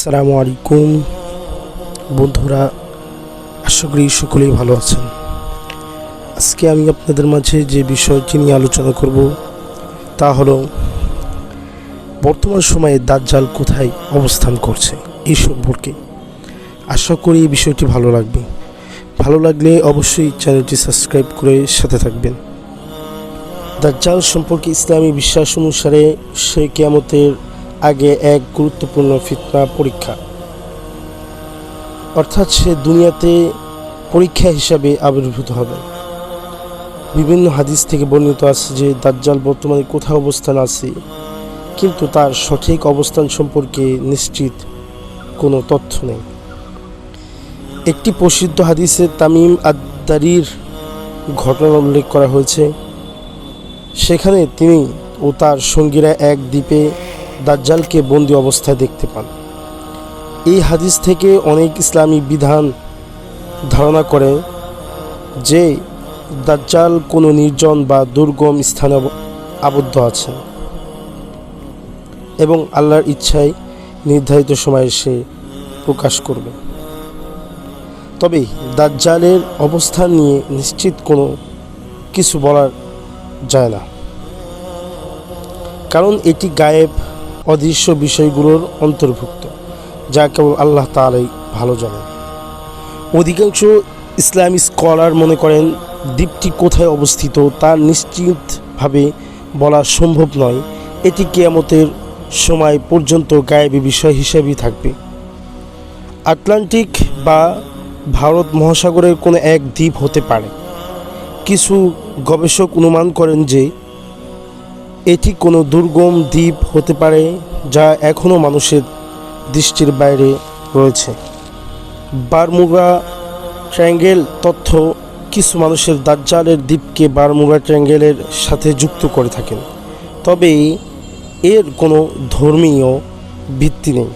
আসসালামু আলাইকুম বন্ধুরা, আশা করি সকলেই ভালো আছেন। আজকে আমি আপনাদের মাঝে যে বিষয়টি নিয়ে আলোচনা করব তা হলো বর্তমান সময়ে দাজ্জাল কোথায় অবস্থান করছে এই সম্পর্কে। আশা করি এই বিষয়টি ভালো লাগবে। ভালো লাগলে অবশ্যই চ্যানেলটি সাবস্ক্রাইব করে সাথে থাকবেন। দাজ্জাল সম্পর্কে ইসলামী বিশ্বাস অনুসারে সে কিয়ামতের আগে এক গুরুত্বপূর্ণ ফিতনা পরীক্ষা, অর্থাৎ সে দুনিয়াতে পরীক্ষা হিসাবে আবির্ভূত হবে। বিভিন্ন হাদিস থেকে বর্ণিত আছে যে দাজ্জাল বর্তমানে কোথায় অবস্থান আছে, কিন্তু তার সঠিক অবস্থান সম্পর্কে নিশ্চিত কোনো তথ্য নেই। একটি প্রসিদ্ধ হাদিসে তামিম আদ-দারির ঘটনা উল্লেখ করা হয়েছে। সেখানে তিনি ও তার সঙ্গীরা এক দ্বীপে দাজ্জালকে বন্দি অবস্থায় দেখতে পান। এই হাদিস থেকে অনেক ইসলামী বিধান ধারণা করে যে দাজ্জাল কোনো নির্জন বা দুর্গম স্থানে আবদ্ধ আছেন এবং আল্লাহর ইচ্ছায় নির্ধারিত সময়ে সে প্রকাশ করবে। তবে দাজ্জালের অবস্থান নিয়ে নিশ্চিত কোনো কিছু বলা যায় না, কারণ এটি গায়েব অদৃশ্য বিষয়গুলোর অন্তর্ভুক্ত, যা কেবল আল্লাহ তাআলাই ভালো জানেন। অধিকাংশ ইসলামী স্কলার মনে করেন দ্বীপটি কোথায় অবস্থিত তা নিশ্চিতভাবে বলা সম্ভব নয়। এটি কিয়ামতের সময় পর্যন্ত গায়েবী বিষয় হিসেবেই থাকবে। আটলান্টিক বা ভারত মহাসাগরের কোনো এক দ্বীপ হতে পারে। কিছু গবেষক অনুমান করেন যে এটি কোনো দুর্গম দ্বীপ হতে পারে যা এখনও মানুষের দৃষ্টির বাইরে রয়েছে। বারমুডা ট্রায়াঙ্গেল তথ্য কিছু মানুষের দাজ্জালের দ্বীপকে বারমুডা ট্রায়াঙ্গেলের সাথে যুক্ত করে থাকেন, তবে এর কোনো ধর্মীয় ভিত্তি নেই।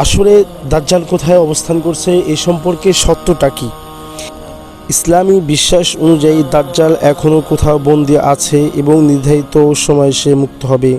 আসলে দাজ্জাল কোথায় অবস্থান করছে এ সম্পর্কে সত্যটা কী? ইসলামী বিশ্বাস অনুযায়ী দাজ্জাল এখনও কোথাও বন্দী আছে এবং নির্ধারিত সময়ে সে মুক্ত হবে